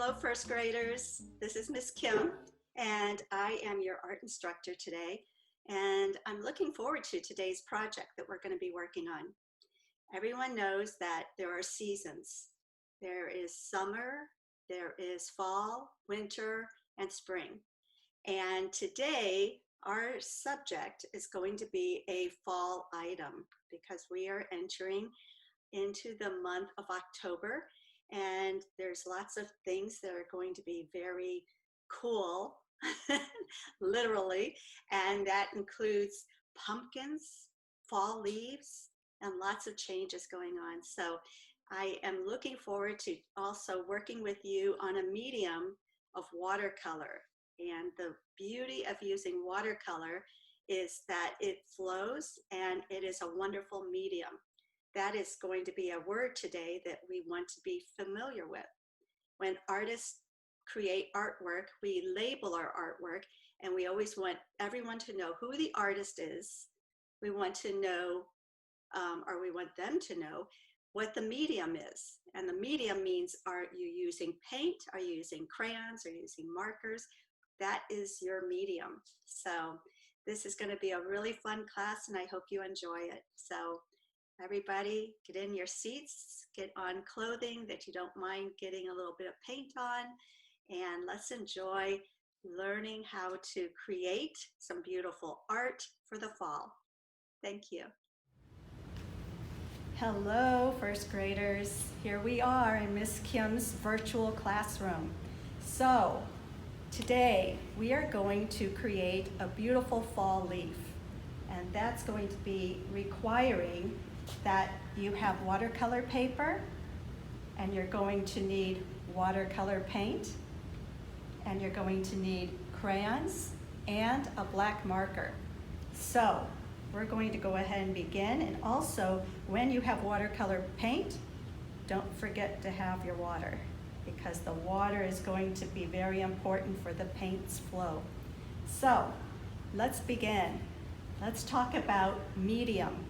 Hello, first graders. This is Miss Kim, and I am your art instructor today. And I'm looking forward to today's project that we're going to be working on. Everyone knows that there are seasons. There is summer, there is fall, winter, and spring. And today, our subject is going to be a fall item because we are entering into the month of October, and there's lots of things that are going to be very cool, literally, and that includes pumpkins, fall leaves, and lots of changes going on. So I am looking forward to also working with you on a medium of watercolor. And the beauty of using watercolor is that it flows and it is a wonderful medium. That is going to be a word today that we want to be familiar with. When artists create artwork, we label our artwork, and we always want everyone to know who the artist is. We want to know, or we want them to know, what the medium is. And the medium means, are you using paint? Are you using crayons? Are you using markers? That is your medium. So this is going to be a really fun class, and I hope you enjoy it. So everybody, get in your seats, get on clothing that you don't mind getting a little bit of paint on, and let's enjoy learning how to create some beautiful art for the fall. Thank you. Hello, first graders. Here we are in Miss Kim's virtual classroom. So, today we are going to create a beautiful fall leaf, and that's going to be requiring that you have watercolor paper, and you're going to need watercolor paint, and you're going to need crayons and a black marker. So we're going to go ahead and begin. And also, when you have watercolor paint, don't forget to have your water, because the water is going to be very important for the paint's flow. So let's begin. Let's talk about medium.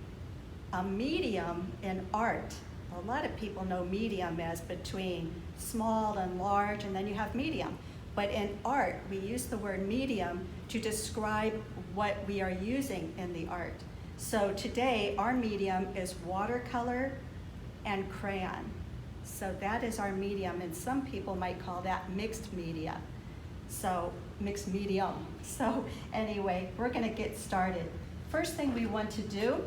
A medium in art, a lot of people know medium as between small and large, and then you have medium. But in art, we use the word medium to describe what we are using in the art. So today, our medium is watercolor and crayon. So that is our medium, and some people might call that mixed media. So mixed medium. So anyway, we're gonna get started. First thing we want to do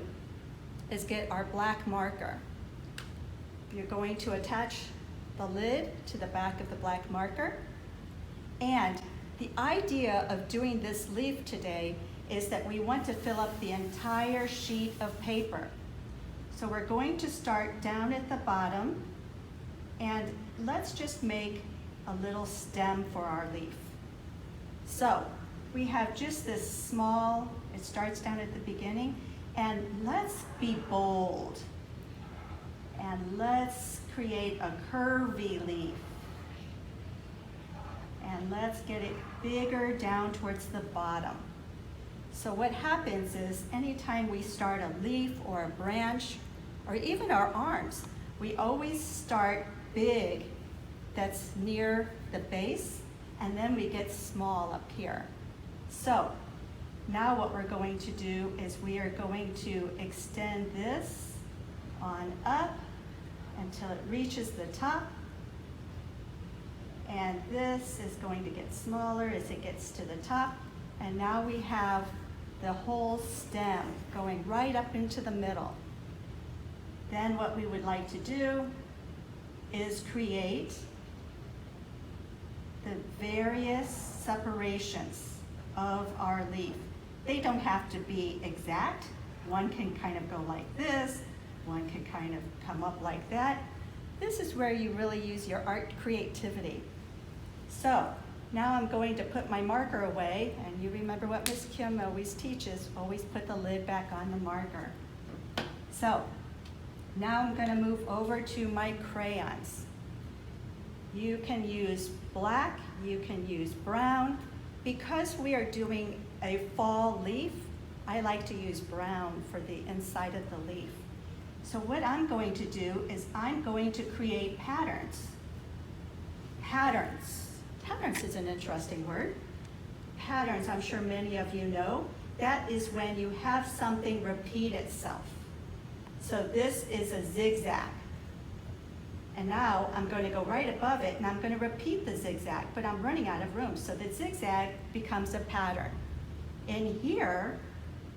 is get our black marker. You're going to attach the lid to the back of the black marker. And the idea of doing this leaf today is that we want to fill up the entire sheet of paper. So we're going to start down at the bottom, and let's just make a little stem for our leaf. So we have just this small, it starts down at the beginning, and let's be bold, and let's create a curvy leaf, and let's get it bigger down towards the bottom. So what happens is, anytime we start a leaf or a branch, or even our arms, we always start big, that's near the base, and then we get small up here. So now what we're going to do is we are going to extend this on up until it reaches the top. And this is going to get smaller as it gets to the top. And now we have the whole stem going right up into the middle. Then what we would like to do is create the various separations of our leaf. They don't have to be exact. One can kind of go like this, one can kind of come up like that. This is where you really use your art creativity. So now I'm going to put my marker away, and you remember what Miss Kim always teaches, always put the lid back on the marker. So now I'm going to move over to my crayons. You can use black, you can use brown. Because we are doing a fall leaf, I like to use brown for the inside of the leaf. So what I'm going to do is I'm going to create patterns. patterns. Patterns is an interesting word. Patterns, I'm sure many of you know, that is when you have something repeat itself. So this is a zigzag. And now I'm going to go right above it and I'm going to repeat the zigzag, but I'm running out of room. So the zigzag becomes a pattern. In here,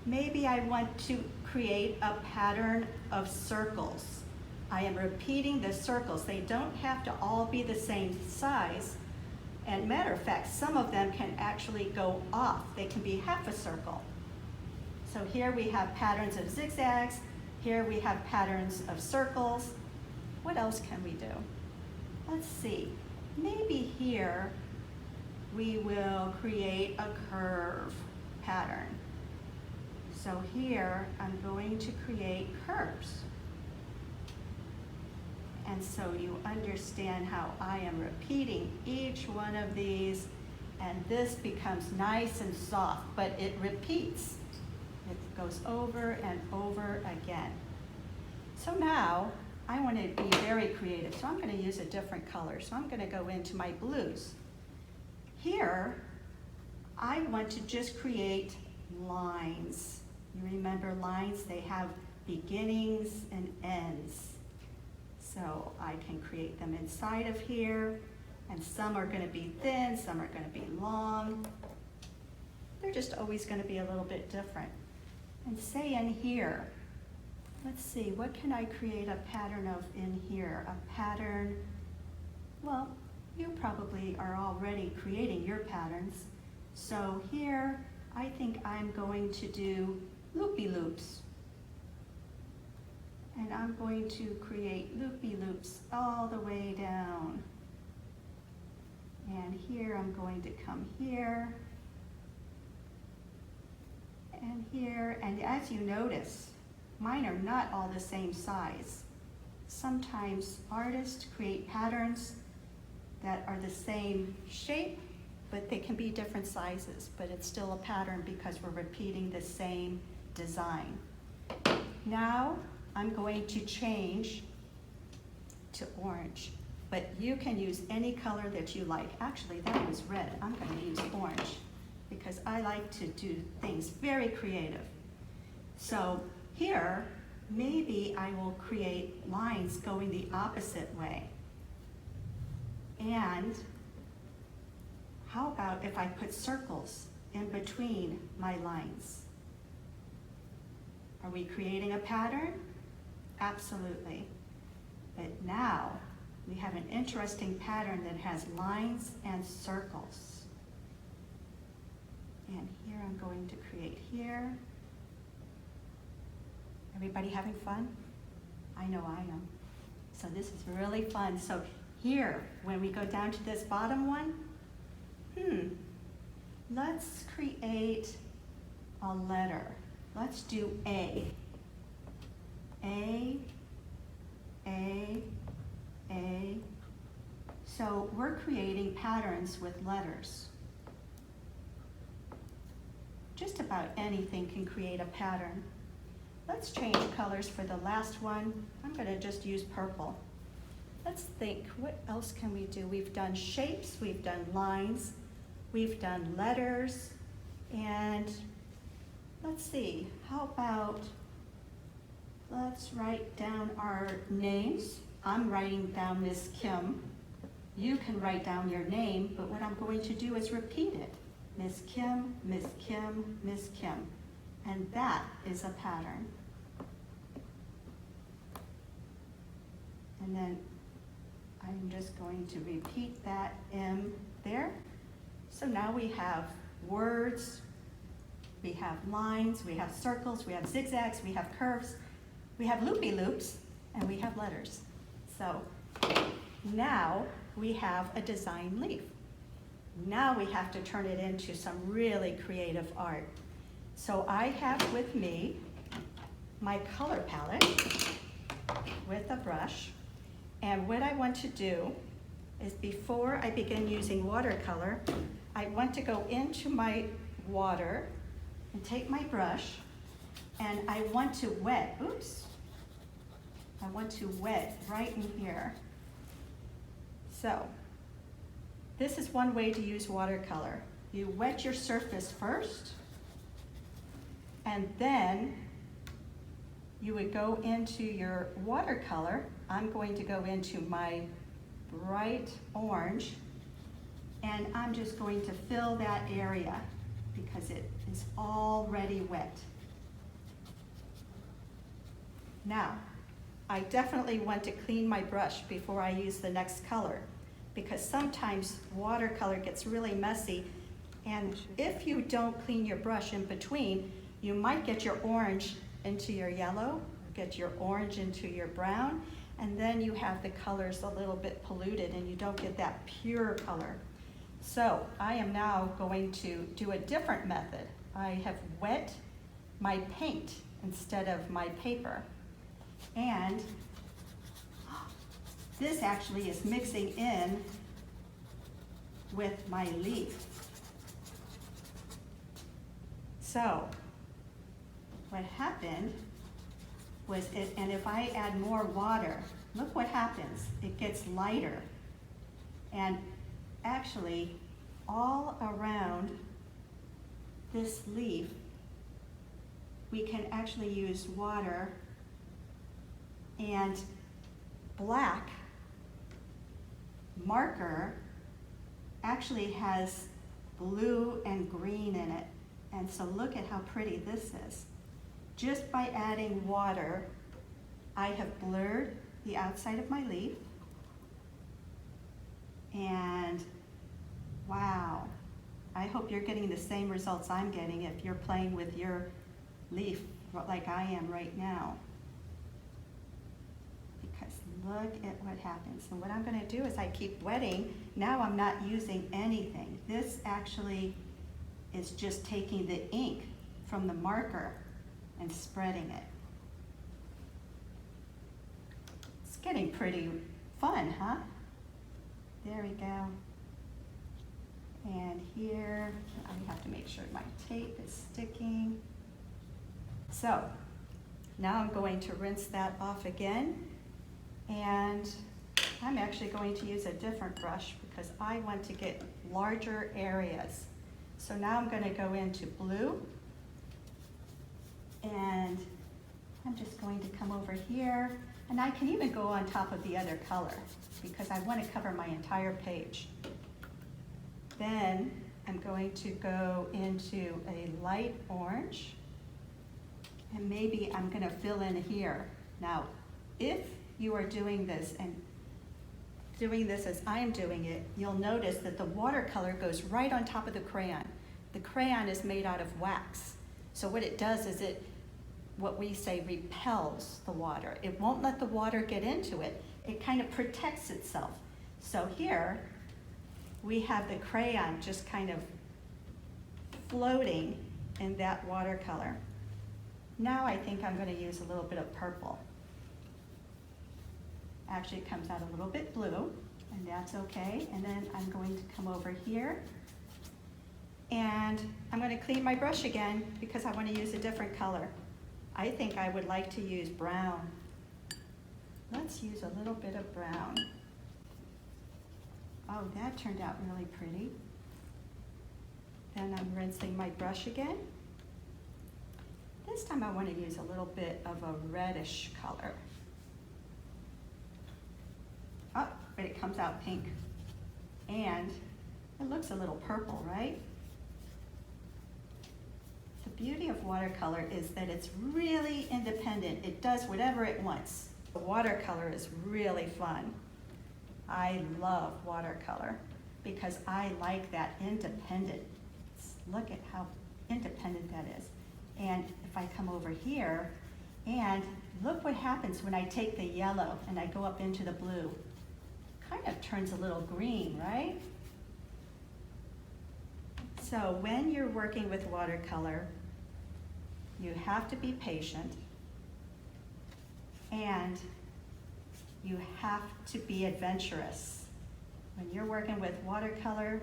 maybe I want to create a pattern of circles. I am repeating the circles. They don't have to all be the same size. And matter of fact, some of them can actually go off. They can be half a circle. So here we have patterns of zigzags. Here we have patterns of circles. What else can we do? Let's see. Maybe here we will create a curve pattern. So here I'm going to create curves. And so you understand how I am repeating each one of these, and this becomes nice and soft, but it repeats. It goes over and over again. So now I want to be very creative, so I'm going to use a different color. So I'm going to go into my blues. Here, I want to just create lines. You remember lines, they have beginnings and ends. So I can create them inside of here, and some are going to be thin, some are going to be long. They're just always going to be a little bit different. And say in here, let's see, what can I create a pattern of in here? A pattern, well, you probably are already creating your patterns. So here, I think I'm going to do loopy-loops. And I'm going to create loopy-loops all the way down. And here I'm going to come here. And here, and as you notice, mine are not all the same size. Sometimes artists create patterns that are the same shape, but they can be different sizes, but it's still a pattern because we're repeating the same design. Now, I'm going to change to orange, but you can use any color that you like. Actually, that was red. I'm going to use orange because I like to do things very creative. So here, maybe I will create lines going the opposite way. And how about if I put circles in between my lines? Are we creating a pattern? Absolutely. But now we have an interesting pattern that has lines and circles. And here I'm going to create here. Everybody having fun? I know I am. So this is really fun. So here, when we go down to this bottom one, let's create a letter. Let's do A. A. So we're creating patterns with letters. Just about anything can create a pattern. Let's change colors for the last one. I'm going to just use purple. Let's think, what else can we do? We've done shapes, we've done lines, we've done letters, and let's see, how about, let's write down our names. I'm writing down Miss Kim. You can write down your name, but what I'm going to do is repeat it. Miss Kim, Miss Kim, Miss Kim. And that is a pattern. And then I'm just going to repeat that M there. So now we have words, we have lines, we have circles, we have zigzags, we have curves, we have loopy loops, and we have letters. So now we have a design leaf. Now we have to turn it into some really creative art. So I have with me my color palette with a brush. And what I want to do is, before I begin using watercolor, I want to go into my water and take my brush, and I want to wet, I want to wet right in here. So this is one way to use watercolor. You wet your surface first, and then you would go into your watercolor. I'm going to go into my bright orange, and I'm just going to fill that area because it is already wet. Now, I definitely want to clean my brush before I use the next color, because sometimes watercolor gets really messy, and if you don't clean your brush in between, you might get your orange into your yellow, get your orange into your brown, and then you have the colors a little bit polluted and you don't get that pure color. So I am now going to do a different method. I have wet my paint instead of my paper. And this actually is mixing in with my leaf. So what happened was and if I add more water, look what happens. It gets lighter. And actually, all around this leaf, we can actually use water, and black marker actually has blue and green in it. And so look at how pretty this is. Just by adding water, I have blurred the outside of my leaf. And wow, I hope you're getting the same results I'm getting if you're playing with your leaf like I am right now. Because look at what happens. And what I'm going to do is I keep wetting. Now I'm not using anything. This actually is just taking the ink from the marker and spreading it. It's getting pretty fun, huh? There we go. And here, I have to make sure my tape is sticking. So, now I'm going to rinse that off again. And I'm actually going to use a different brush because I want to get larger areas. So now I'm going to go into blue. And I'm just going to come over here. And I can even go on top of the other color because I want to cover my entire page. Then I'm going to go into a light orange, and maybe I'm going to fill in here. Now, if you are doing this and doing this as I am doing it, you'll notice that the watercolor goes right on top of the crayon. The crayon is made out of wax. So what it does is what we say, repels the water. It won't let the water get into it. It kind of protects itself. So here, we have the crayon just kind of floating in that watercolor. Now I think I'm going to use a little bit of purple. Actually, it comes out a little bit blue, and that's okay. And then I'm going to come over here, and I'm going to clean my brush again because I want to use a different color. I think I would like to use brown. Let's use a little bit of brown. Oh, that turned out really pretty. Then I'm rinsing my brush again. This time I want to use a little bit of a reddish color. Oh, but it comes out pink. And it looks a little purple, right? The beauty of watercolor is that it's really independent. It does whatever it wants. The watercolor is really fun. I love watercolor because I like that independence. Look at how independent that is. And if I come over here, and look what happens when I take the yellow and I go up into the blue. Kind of turns a little green, right? So when you're working with watercolor, you have to be patient, and you have to be adventurous. When you're working with watercolor,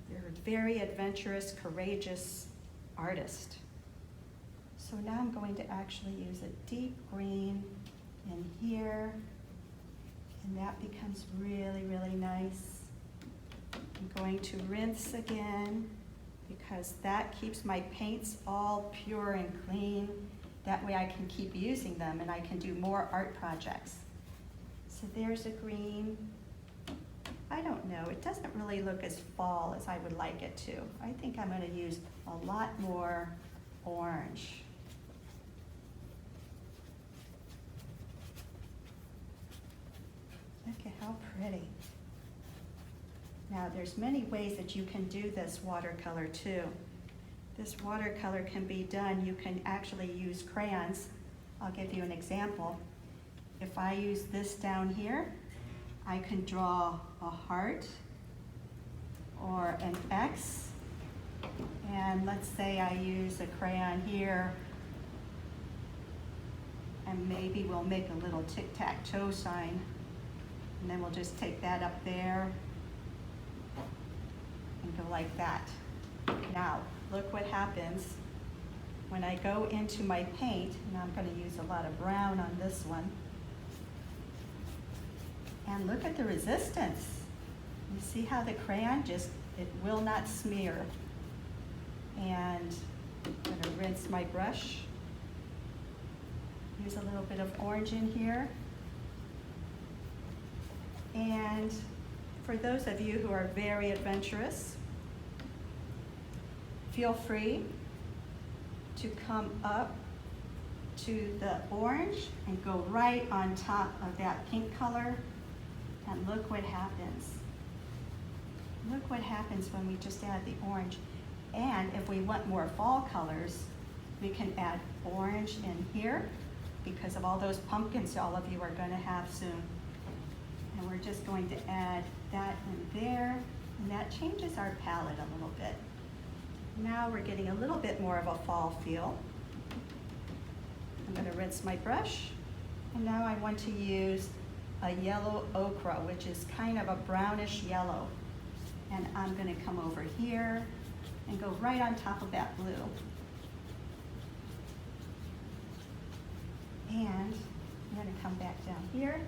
you're a very adventurous, courageous artist. So now I'm going to actually use a deep green in here, and that becomes really, really nice. I'm going to rinse again because that keeps my paints all pure and clean. That way I can keep using them and I can do more art projects. So there's a green. I don't know, it doesn't really look as fall as I would like it to. I think I'm going to use a lot more orange. Look at how pretty. Now there's many ways that you can do this watercolor too. This watercolor can be done, you can actually use crayons. I'll give you an example. If I use this down here, I can draw a heart or an X. And let's say I use a crayon here and maybe we'll make a little tic-tac-toe sign. And then we'll just take that up there and go like that. Now, look what happens when I go into my paint, and I'm going to use a lot of brown on this one. And look at the resistance. You see how the crayon it will not smear. And I'm going to rinse my brush. Use a little bit of orange in here. And for those of you who are very adventurous, feel free to come up to the orange and go right on top of that pink color. And look what happens. Look what happens when we just add the orange. And if we want more fall colors, we can add orange in here because of all those pumpkins all of you are going to have soon. And we're just going to add that in there, and that changes our palette a little bit. Now we're getting a little bit more of a fall feel. I'm going to rinse my brush, and now I want to use a yellow ochre, which is kind of a brownish yellow. And I'm going to come over here and go right on top of that blue. And I'm going to come back down here.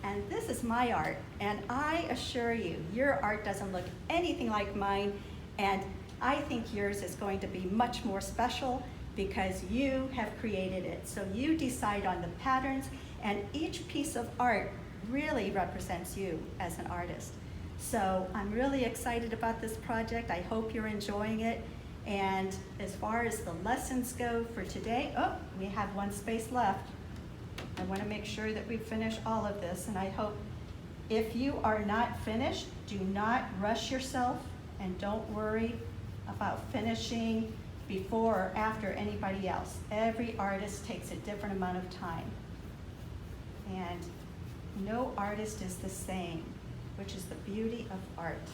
And this is my art, and I assure you, your art doesn't look anything like mine, and I think yours is going to be much more special because you have created it. So you decide on the patterns, and each piece of art really represents you as an artist. So I'm really excited about this project. I hope you're enjoying it. And as far as the lessons go for today, oh, we have one space left. I want to make sure that we finish all of this, and I hope if you are not finished, do not rush yourself and don't worry about finishing before or after anybody else. Every artist takes a different amount of time, and no artist is the same, which is the beauty of art.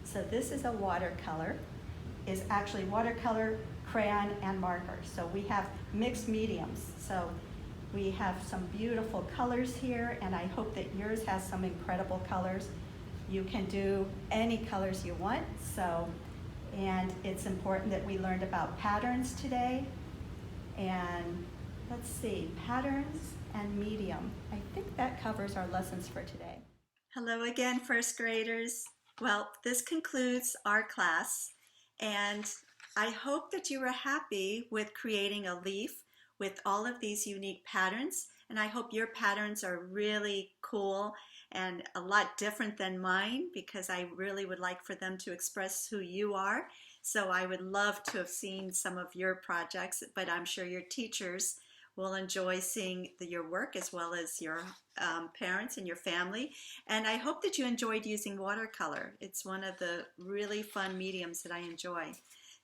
So this is a watercolor, is actually watercolor, crayon, and marker. So we have mixed mediums. So we have some beautiful colors here, and I hope that yours has some incredible colors. You can do any colors you want, and it's important that we learned about patterns today. And let's see, patterns and medium. I think that covers our lessons for today. Hello again, first graders. Well, this concludes our class, and I hope that you were happy with creating a leaf with all of these unique patterns, and I hope your patterns are really cool and a lot different than mine, because I really would like for them to express who you are. So I would love to have seen some of your projects, but I'm sure your teachers will enjoy seeing your work as well as your parents and your family. And I hope that you enjoyed using watercolor. It's one of the really fun mediums that I enjoy.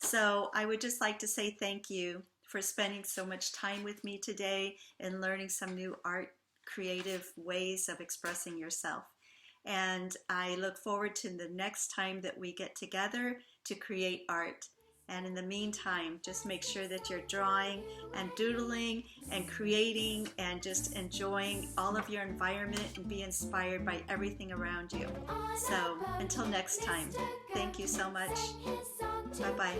So I would just like to say thank you for spending so much time with me today and learning some new art, creative ways of expressing yourself. And I look forward to the next time that we get together to create art. And in the meantime, just make sure that you're drawing and doodling and creating and just enjoying all of your environment and be inspired by everything around you. So until next time, thank you so much. Bye-bye.